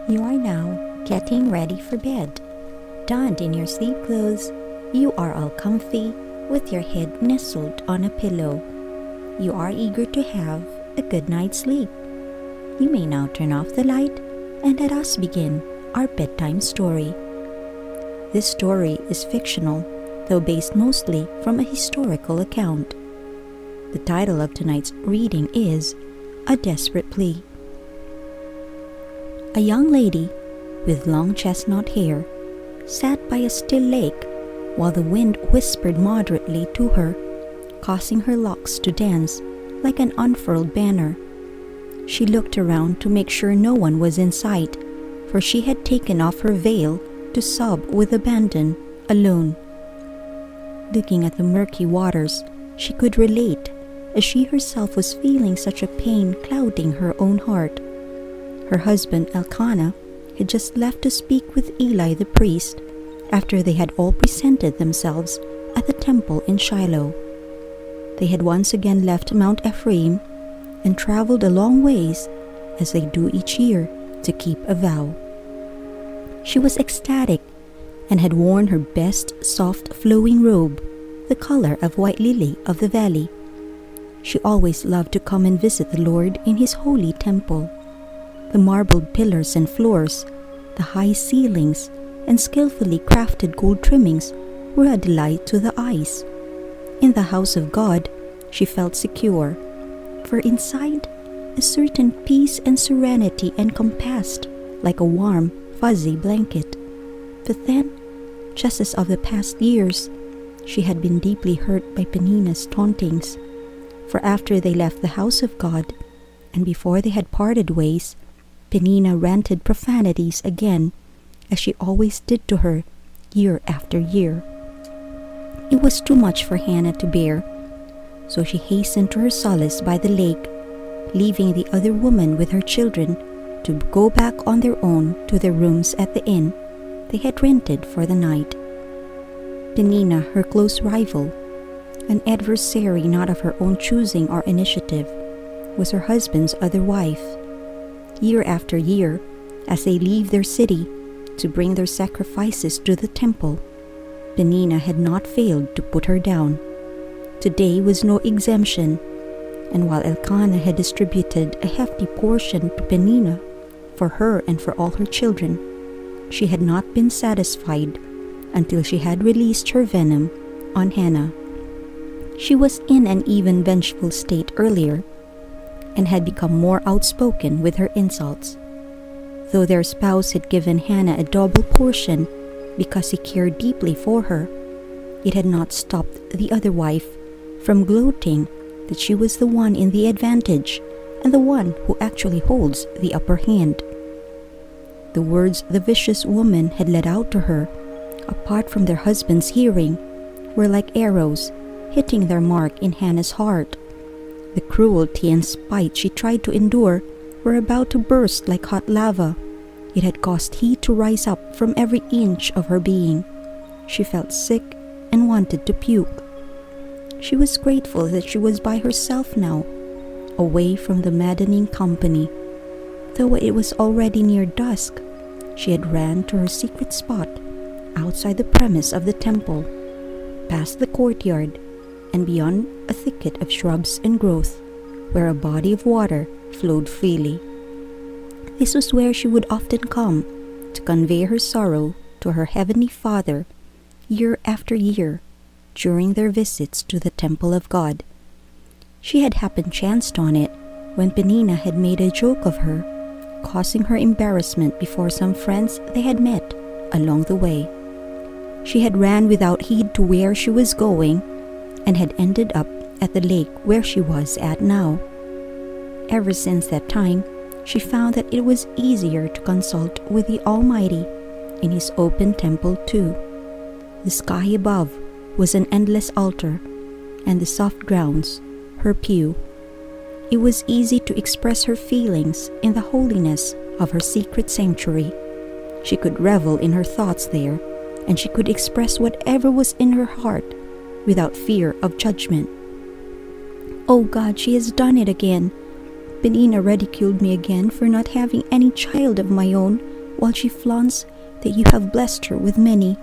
You are now getting ready for bed. Donned in your sleep clothes, you are all comfy with your head nestled on a pillow. You are eager to have a good night's sleep. You may now turn off the light and let us begin our bedtime story. This story is fictional, though based mostly from a historical account. The title of tonight's reading is A Desperate Plea. A young lady with long chestnut hair sat by a still lake while the wind whispered moderately to her, causing her locks to dance like an unfurled banner. She looked around to make sure no one was in sight, for she had taken off her veil to sob with abandon, alone. Looking at the murky waters, she could relate, as she herself was feeling such a pain clouding her own heart. Her husband Elkanah had just left to speak with Eli the priest after they had all presented themselves at the temple in Shiloh. They had once again left Mount Ephraim and traveled a long ways, as they do each year, to keep a vow. She was ecstatic and had worn her best soft flowing robe, the color of white lily of the valley. She always loved to come and visit the Lord in his holy temple. The marbled pillars and floors, the high ceilings, and skillfully crafted gold trimmings were a delight to the eyes. In the house of God, she felt secure, for inside, a certain peace and serenity encompassed like a warm, fuzzy blanket. But then, just as of the past years, she had been deeply hurt by Peninnah's tauntings. For after they left the house of God, and before they had parted ways, Peninnah ranted profanities again, as she always did to her, year after year. It was too much for Hannah to bear, so she hastened to her solace by the lake, leaving the other woman with her children to go back on their own to their rooms at the inn they had rented for the night. Peninnah, her close rival, an adversary not of her own choosing or initiative, was her husband's other wife. Year after year, as they leave their city to bring their sacrifices to the temple, Peninnah had not failed to put her down. Today was no exemption, and while Elkanah had distributed a hefty portion to Peninnah for her and for all her children, she had not been satisfied until she had released her venom on Hannah. She was in an even vengeful state earlier, and had become more outspoken with her insults. Though their spouse had given Hannah a double portion because he cared deeply for her, it had not stopped the other wife from gloating that she was the one in the advantage and the one who actually holds the upper hand. The words the vicious woman had let out to her, apart from their husband's hearing, were like arrows hitting their mark in Hannah's heart. The cruelty and spite she tried to endure were about to burst like hot lava. It had caused heat to rise up from every inch of her being. She felt sick and wanted to puke. She was grateful that she was by herself now, away from the maddening company. Though it was already near dusk, she had ran to her secret spot outside the premise of the temple, past the courtyard, and beyond a thicket of shrubs and growth, where a body of water flowed freely. This was where she would often come to convey her sorrow to her heavenly Father year after year during their visits to the temple of God. She had happened chanced on it when Peninnah had made a joke of her, causing her embarrassment before some friends they had met along the way. She had ran without heed to where she was going and had ended up at the lake where she was at now. Ever since that time, she found that it was easier to consult with the Almighty in his open temple too. The sky above was an endless altar, and the soft grounds her pew. It was easy to express her feelings in the holiness of her secret sanctuary. She could revel in her thoughts there, and she could express whatever was in her heart without fear of judgment. "Oh God, she has done it again. Peninnah ridiculed me again for not having any child of my own while she flaunts that you have blessed her with many.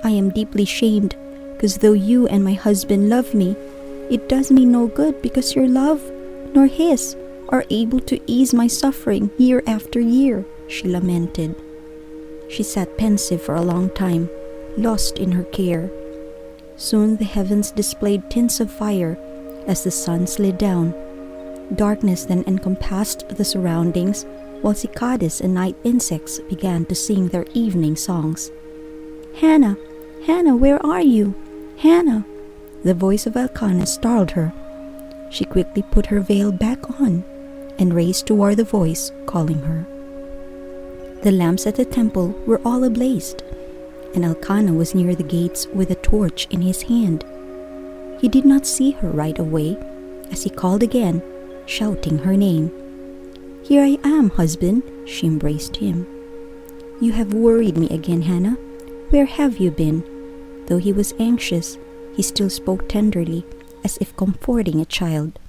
I am deeply shamed, because though you and my husband love me, it does me no good because your love, nor his, are able to ease my suffering year after year," she lamented. She sat pensive for a long time, lost in her care. Soon the heavens displayed tints of fire as the sun slid down. Darkness then encompassed the surroundings, while cicadas and night insects began to sing their evening songs. "Hannah, Hannah, where are you? Hannah!" The voice of Elkanah startled her. She quickly put her veil back on and raced toward the voice calling her. The lamps at the temple were all ablaze, and Elkanah was near the gates with a torch in his hand. He did not see her right away as he called again, shouting her name. "Here I am, husband," she embraced him. "You have worried me again, Hannah. Where have you been?" Though he was anxious, he still spoke tenderly, as if comforting a child.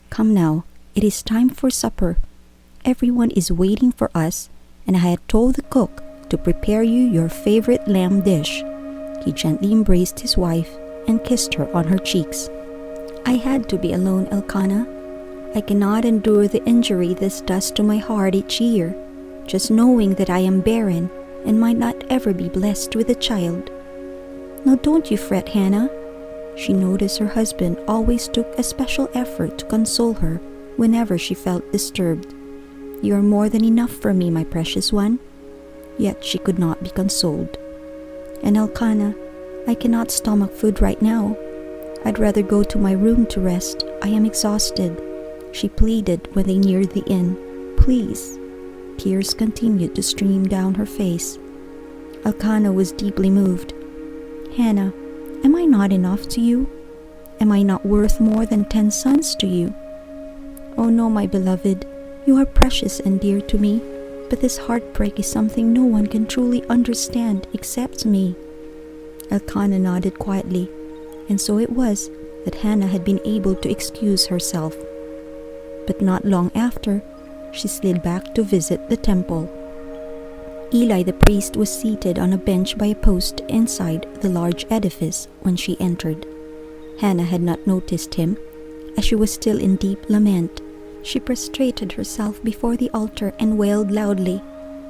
"Come now, it is time for supper. Everyone is waiting for us, and I had told the cook to prepare you your favorite lamb dish." He gently embraced his wife and kissed her on her cheeks. "I had to be alone, Elkanah. I cannot endure the injury this does to my heart each year, just knowing that I am barren and might not ever be blessed with a child." "Now don't you fret, Hannah." She noticed her husband always took a special effort to console her whenever she felt disturbed. "You are more than enough for me, my precious one." Yet she could not be consoled. "And Elkanah, I cannot stomach food right now. I'd rather go to my room to rest. I am exhausted," she pleaded when they neared the inn. "Please." Tears continued to stream down her face. Elkanah was deeply moved. "Hannah, am I not enough to you? Am I not worth more than 10 sons to you?" "Oh no, my beloved, you are precious and dear to me, but this heartbreak is something no one can truly understand except me." Elkanah nodded quietly, and so it was that Hannah had been able to excuse herself. But not long after, she slid back to visit the temple. Eli the priest was seated on a bench by a post inside the large edifice when she entered. Hannah had not noticed him, as she was still in deep lament. She prostrated herself before the altar and wailed loudly.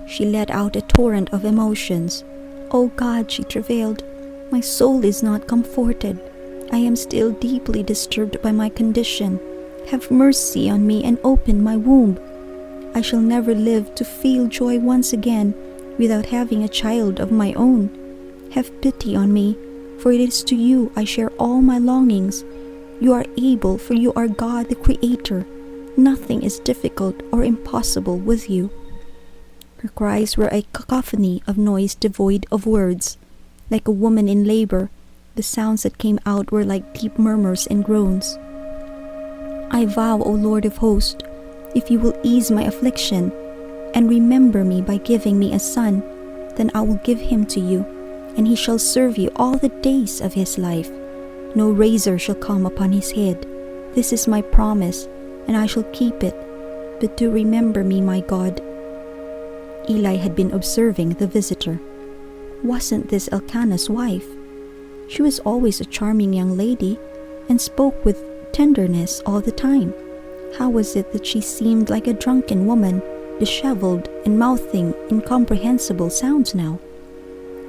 She let out a torrent of emotions. "Oh God," she travailed, "my soul is not comforted. I am still deeply disturbed by my condition. Have mercy on me and open my womb. I shall never live to feel joy once again without having a child of my own. Have pity on me, for it is to you I share all my longings. You are able, for you are God the Creator. Nothing is difficult or impossible with you." Her cries were a cacophony of noise devoid of words. Like a woman in labor, the sounds that came out were like deep murmurs and groans. "I vow, O Lord of hosts, if you will ease my affliction and remember me by giving me a son, then I will give him to you, and he shall serve you all the days of his life. No razor shall come upon his head. This is my promise, and I shall keep it. But do remember me, my God." Eli had been observing the visitor. Wasn't this Elkanah's wife? She was always a charming young lady and spoke with tenderness all the time. How was it that she seemed like a drunken woman, disheveled and mouthing incomprehensible sounds now?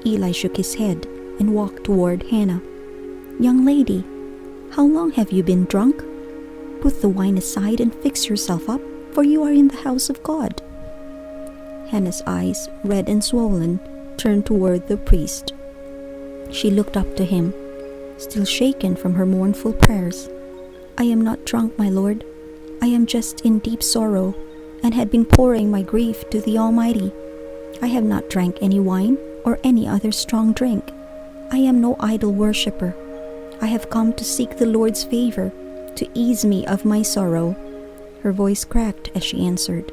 Eli shook his head and walked toward Hannah. "Young lady, how long have you been drunk? Put the wine aside and fix yourself up, for you are in the house of God." Hannah's eyes, red and swollen, turned toward the priest. She looked up to him, still shaken from her mournful prayers. "I am not drunk, my lord. I am just in deep sorrow, and had been pouring my grief to the Almighty. I have not drank any wine or any other strong drink. I am no idol worshipper. I have come to seek the Lord's favor, to ease me of my sorrow." Her voice cracked as she answered.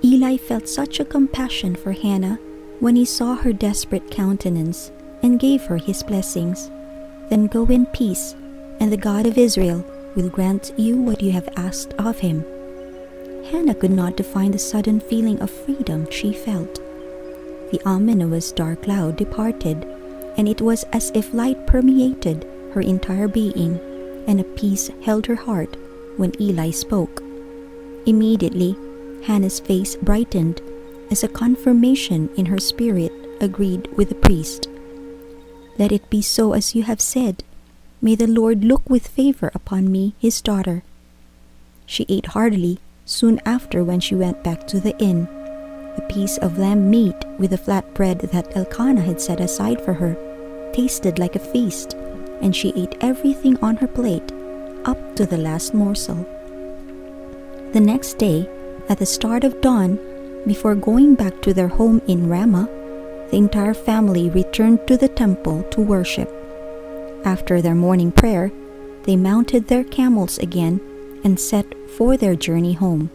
Eli felt such a compassion for Hannah when he saw her desperate countenance, and gave her his blessings. "Then go in peace, and the God of Israel will grant you what you have asked of him." Hannah could not define the sudden feeling of freedom she felt. The ominous dark cloud departed, and it was as if light permeated her entire being, and a peace held her heart when Eli spoke. Immediately, Hannah's face brightened as a confirmation in her spirit agreed with the priest. "Let it be so as you have said. May the Lord look with favor upon me, his daughter." She ate heartily soon after when she went back to the inn. The piece of lamb meat with the flat bread that Elkanah had set aside for her tasted like a feast, and she ate everything on her plate, up to the last morsel. The next day, at the start of dawn, before going back to their home in Ramah, the entire family returned to the temple to worship. After their morning prayer, they mounted their camels again and set for their journey home.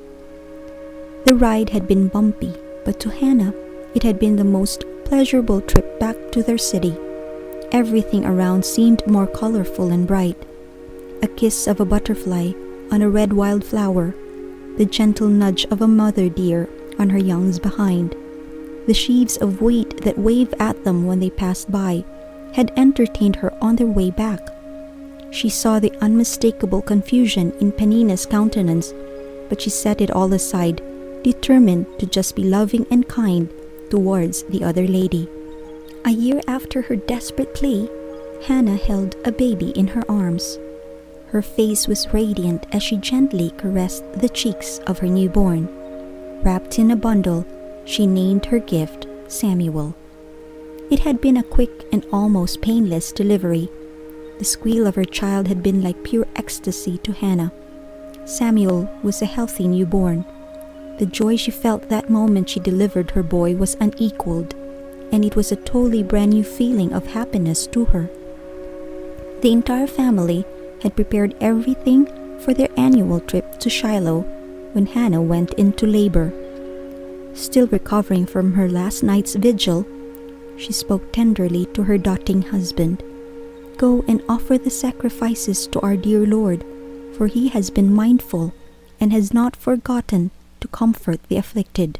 The ride had been bumpy, but to Hannah, it had been the most pleasurable trip back to their city. Everything around seemed more colorful and bright. A kiss of a butterfly on a red wildflower, the gentle nudge of a mother deer on her young's behind, the sheaves of wheat that waved at them when they passed by, had entertained her on their way back. She saw the unmistakable confusion in Penina's countenance, but she set it all aside, determined to just be loving and kind towards the other lady. A year after her desperate plea, Hannah held a baby in her arms. Her face was radiant as she gently caressed the cheeks of her newborn. Wrapped in a bundle, she named her gift Samuel. It had been a quick and almost painless delivery. The squeal of her child had been like pure ecstasy to Hannah. Samuel was a healthy newborn. The joy she felt that moment she delivered her boy was unequaled, and it was a totally brand new feeling of happiness to her. The entire family had prepared everything for their annual trip to Shiloh when Hannah went into labor. Still recovering from her last night's vigil, she spoke tenderly to her doting husband. "Go and offer the sacrifices to our dear Lord, for he has been mindful and has not forgotten to comfort the afflicted.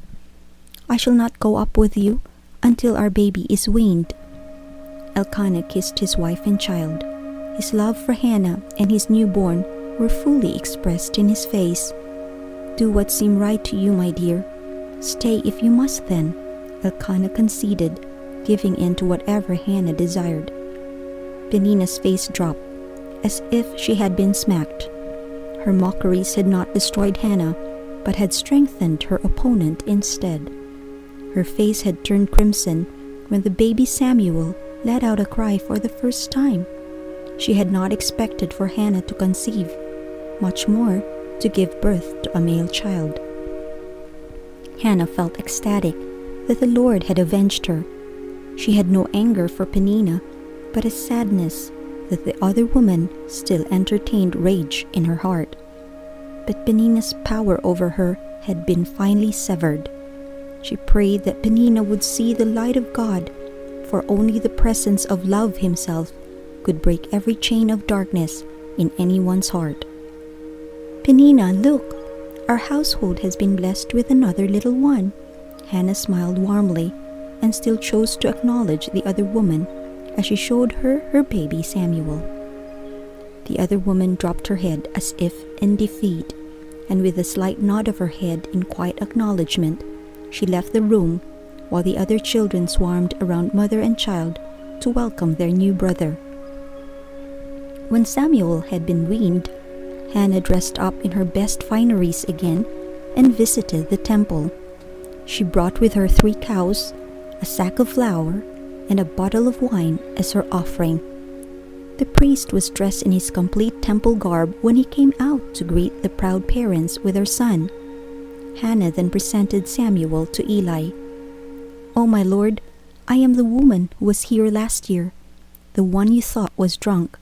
I shall not go up with you until our baby is weaned." Elkanah kissed his wife and child. His love for Hannah and his newborn were fully expressed in his face. "Do what seems right to you, my dear. Stay if you must then," Elkanah conceded, giving in to whatever Hannah desired. Penina's face dropped, as if she had been smacked. Her mockeries had not destroyed Hannah, but had strengthened her opponent instead. Her face had turned crimson when the baby Samuel let out a cry for the first time. She had not expected for Hannah to conceive, much more to give birth to a male child. Hannah felt ecstatic that the Lord had avenged her. She had no anger for Penina, but a sadness that the other woman still entertained rage in her heart. But Penina's power over her had been finally severed. She prayed that Penina would see the light of God, for only the presence of love himself could break every chain of darkness in anyone's heart. "Penina, look! Our household has been blessed with another little one." Hannah smiled warmly and still chose to acknowledge the other woman as she showed her her baby Samuel. The other woman dropped her head as if in defeat, and with a slight nod of her head in quiet acknowledgement, she left the room while the other children swarmed around mother and child to welcome their new brother. When Samuel had been weaned, Hannah dressed up in her best fineries again and visited the temple. She brought with her 3 cows, a sack of flour, and a bottle of wine as her offering. The priest was dressed in his complete temple garb when he came out to greet the proud parents with their son. Hannah then presented Samuel to Eli. "Oh, my lord, I am the woman who was here last year, the one you thought was drunk.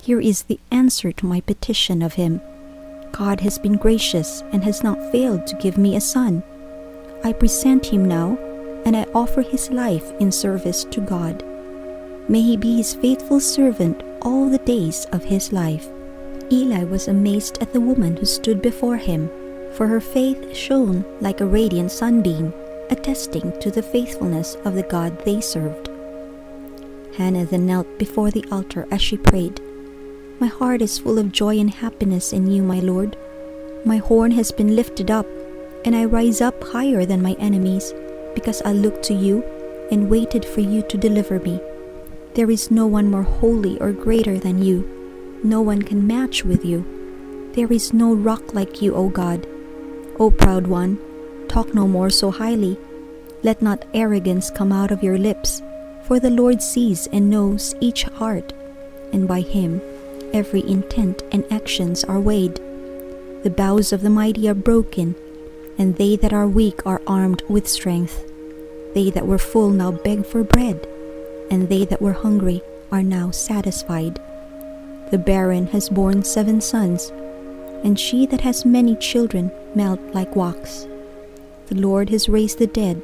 Here is the answer to my petition of him. God has been gracious and has not failed to give me a son. I present him now, and I offer his life in service to God. May he be his faithful servant all the days of his life." Eli was amazed at the woman who stood before him, for her faith shone like a radiant sunbeam, attesting to the faithfulness of the God they served. Hannah then knelt before the altar as she prayed, "My heart is full of joy and happiness in you, my Lord. My horn has been lifted up, and I rise up higher than my enemies, because I looked to you and waited for you to deliver me. There is no one more holy or greater than you. No one can match with you. There is no rock like you, O God. O proud one, talk no more so highly. Let not arrogance come out of your lips, for the Lord sees and knows each heart, and by him every intent and actions are weighed. The bows of the mighty are broken, and they that are weak are armed with strength. They that were full now beg for bread, and they that were hungry are now satisfied. The barren has borne 7 sons, and she that has many children melt like wax. The Lord has raised the dead,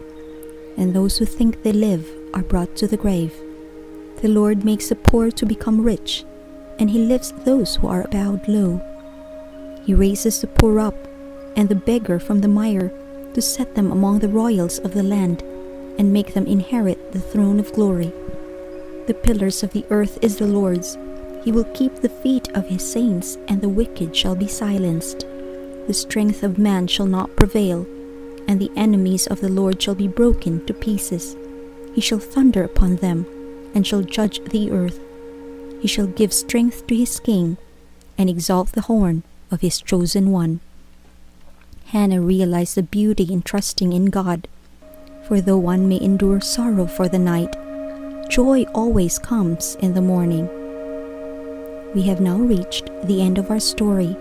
and those who think they live are brought to the grave. The Lord makes the poor to become rich, and he lifts those who are bowed low. He raises the poor up, and the beggar from the mire, to set them among the royals of the land, and make them inherit the throne of glory. The pillars of the earth is the Lord's. He will keep the feet of his saints, and the wicked shall be silenced. The strength of man shall not prevail, and the enemies of the Lord shall be broken to pieces. He shall thunder upon them, and shall judge the earth. He shall give strength to his king, and exalt the horn of his chosen one. Hannah realized the beauty in trusting in God. For though one may endure sorrow for the night, joy always comes in the morning. We have now reached the end of our story.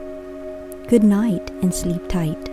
Good night and sleep tight.